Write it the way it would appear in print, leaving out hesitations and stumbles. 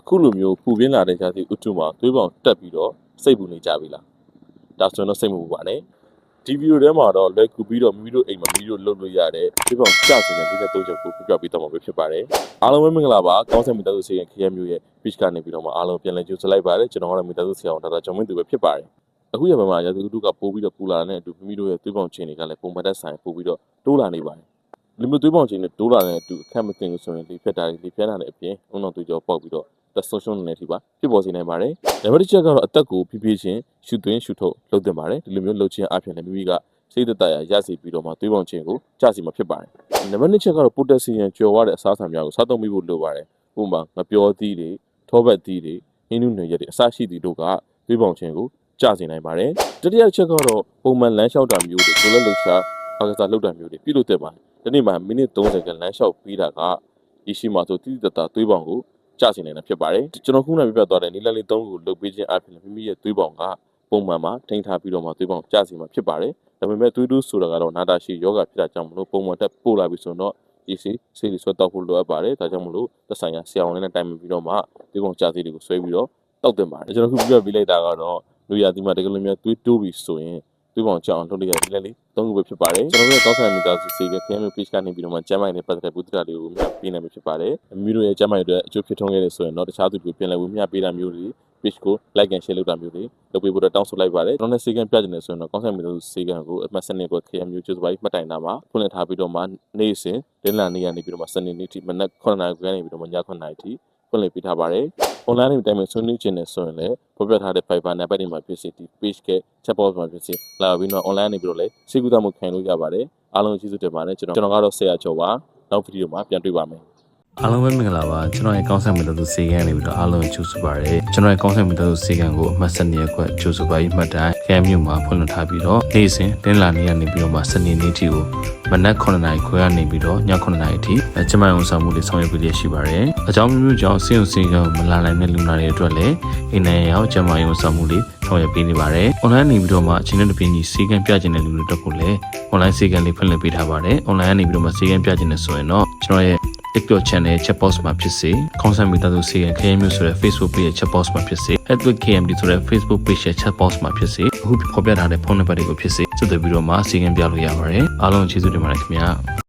အခုလိုမျိုးပူပြင်းလာတဲ့ကြာစီဥတုမှာသွေးပေါင်တက်ပြီးတော့စိတ်ပူနေကြပြီလားဒါဆိုတော့စိတ်မပူပါနဲ့ဒီဗီဒီယိုထဲမှာတော့လွယ်ကူပြီးတော့မိမိတို့အိမ်မှာမိမိတို့လုပ်လို့ရတဲ့သွေးပေါင်ကျစေတဲ့ဒီတဲ့သုံးချက်ကိုပြပြပေးတော့မှာဖြစ်ပါတယ်အားလုံးပဲမင်္ဂလာပါကောင်းဆက်မိသားစုဆေးရခရမျိုးရဲ့ page ကနေပြီးတော့မှအားလုံးပြန်လည်ကြိုဆိုလိုက်ပါတယ်ကျွန်တော်ကတော့မိသားစုဆရာအောင်ဒါသာကျော်မင်းသူပဲဖြစ်ပါတယ်အခုရပိုင်းမှာရာသီဥတုကပိုးပြီးတော့ပူလာတဲ့အတူမိမိတို့ရဲ့သွေးပေါင်ချိန်တွေကလည်းပုံမှန်တက်ဆိုင်ပိုးပြီးတော့တိုးလာနေပါတယ်လူမျိုးသွေးပေါင်ချိန်နဲ့တိုးလာတဲ့အတူအခက်မသိဘူးဆိုရင်လေဖြတ်တာလေဖြတ်တာနဲ့အပြင်ဥနှောသွေးကြောပေါက်ပြီးတော့တက်ဆိုးရှုံးနေတဲ့အထိပါဖြစ်ပေါ်စေနိုင်ပါတယ်။နံပါတ်1ချက်ကတော့အသက်ကိုဖြည်းဖြည်းချင်းရှူသွင်းရှူထုတ်လုပ်သင့်ပါတယ်။ဒီလိုမျိုးလုပ်ခြင်းအပြင်လည်းမိမိကစိတ်သက်သာရစေပြီးတော့မှသွေးပေါင်ခြင်းကိုကျစီမှာဖြစ်ပါတယ်။နံပါတ်2ချက်ကတော့ပိုတက်ဆီယမ်ကျော်ဝတဲ့အစားအစာများကိုစားသုံးမိဖို့လိုပါတယ်။ဥပမာငပြောသီးတွေထောပတ်သီးတွေဟင်းနုနယ်ရက်တွေအစရှိသည့်တို့ကသွေးပေါင်ခြင်းကိုကျစေနိုင်ပါတယ်။တတိယချက်ကတော့ပုံမှန်လမ်းလျှောက်တာမျိုးတွေကိုလည်းလှုပ်ရှားအားကစားလုပ်တာမျိုးတွေပြုလုပ်သင့်ပါတယ်။ဒီနေ့မှာမိနစ်30ခန့်လမ်းလျှောက်ပြီးတာကရရှိမှဆိုတိတိတတ်သွေးပေါင်ကိုကျဆင်းနေတာဖြစ်ပါတယ်ကျွန်တော်ခုနကပြပြသွားတဲ့နီလလေး3ခုလုပ်ပေးခြင်းအပြင်မိမိရဲ့သွေးပေါင်ကပုံမှန်မှာထိန်းထားပြီးတော့မှသွေးပေါင်ကျဆင်းမှာဖြစ်ပါတယ်ဒါပေမဲ့သွေးတိုးဆိုတာကတော့နာတာရှိယောဂဖြစ်တာကြောင့်မလို့ပုံမှန်တက်ပို့လာပြီဆိုတော့ဒီဆေးတွေဆွဲတောက်ဖို့လိုအပ်ပါတယ်ဒါကြောင့်မလို့သက်ဆိုင်ရာဆရာဝန်နဲ့တိုင်ပင်ပြီးတော့မှသွေးပေါင်ကျဆင်းတွေကိုဆွဲပြီးတော့တောက်တင်ပါတယ်ကျွန်တော်ခုပြပြပေးလိုက်တာကတော့လူရသည်မှာတကယ်လို့များသွေးတိုးပြီဆိုရင်သွေးပေါင်ကျအောင်လုပ်လိုက်ရတဲ့လေး3ခုပဲဖြစ်ပါတယ်ကျွန်တော်တို့ကောက်ဆိုင်မီတာစီကဖျက်မျိုး page ကနေပြီးတော့မှကျမ်းမိုင်နဲ့ပတ်သက်တဲ့ပုဒ်တာတွေကိုမျှပေးနိုင်မှာဖြစ်ပါတယ်မိမိတို့ရဲ့ကျမ်းမိုင်တွေအကျိုးဖြစ်ထွန်းခဲ့တယ်ဆိုရင်တော့တခြားသူတွေကိုပြန်လည်ဝေမျှပေးတာမျိုးတွေ page ကို like and share လုပ်တာမျိုးတွေလုပ်ပေးဖို့တောင်းဆိုလိုက်ပါတယ်ကျွန်တော်လည်းစီကံပြချင်တယ်ဆိုရင်တော့ကောက်ဆိုင်မီတာစီကံကိုအမှတ်စနစ်ကိုခရမျိုးကျိုးစပိုင်းမှတ်တိုင်တာမှာဖွင့်လှစ်ထားပြီးတော့မှနေ့စဉ်ဒင်းလာနေ့ကနေပြီးတော့မှစနေနေ့ထိမနက်9:00နာရီကနေပြီးတော့မှည9:00နာရီထိဖွင့်လှစ်ပေးထားပါတယ် online နဲ့တိုင်ပင်ဆွေးနွေးခြင်းနဲ့ဆိုရင်လည်းဖော်ပြထားတဲ့ Fiverr နံပါတ်တွေမှာဖြစ်စီဒီ page က chat box မှာဖြစ်စီလာပြီးတော့ online နေပြီးတော့လည်းစိတ်ကူးတမှုခံလို့ရပါတယ်အားလုံးကျေးဇူးတင်ပါတယ်ကျွန်တော်ကတော့ဆရာကျော်ပါနောက်ဗီဒီယိုမှာပြန်တွေ့ပါမယ်အားလုံးပဲမင်္ဂလာပါကျွန်တော်ရဲ့ကောင်းဆက်မီတာသူစေကန်နေပြီးတော့အားလုံးကြိုဆိုပါရစေကျွန်တော်ရဲ့ကောင်းဆက်မီတာသူစေကန်ကိုအမှတ်7ရက်ခွက်ကြိုဆိုပါပြီးမှတ်တိုင်ခဲမြို့မှာဖွင့်လှစ်ထားပြီးတော့နေ့စဉ်တင်းလာနေ့ကနေပြီးတော့မှစနေနေ့ထိကိုမနက်9:00နာရီခွဲကနေပြီးတော့ည9:00နာရီထိကျမအောင်ဆောင်မှုတွေဆောင်ရွက်ပေးရရှိပါရစေအကြောင်းမျိုးကြောင့်စေုံစေကန်မလာနိုင်တဲ့လူနာတွေအတွက်လည်းအိမ်နိုင်ရောက်ကျမအောင်ဆောင်မှုတွေဆောင်ရွက်ပေးနေပါတယ် online နေပြီးတော့မှအချိန်နဲ့တပြေးညီစေကန်ပြခြင်းတဲ့လူတွေအတွက်ကိုလည်း online စေကန်လေးဖွင့်လှစ်ပေးထားပါတယ် online နေပြီးတော့မှစေကန်ပြခြင်းနဲ့ဆိုရင်တော့ကျွန်တော်ရဲ့TikTok channel chat box မှာဖြစ်စေခေါင်းဆောင်မိသားစုစေခရမျိုးဆိုတဲ့ Facebook page chat box မှာဖြစ်စေ @KMD ဆိုတဲ့ Facebook page chat box မှာဖြစ်စေအခုဖော်ပြထားတဲ့ဖုန်းနံပါတ်တွေကိုဖြစ်စေဆက်သွယ်ပြီးတော့မှစေခင်းပြလို့ရပါတယ်အားလုံးကျေးဇူးတင်ပါတယ်ခင်ဗျာ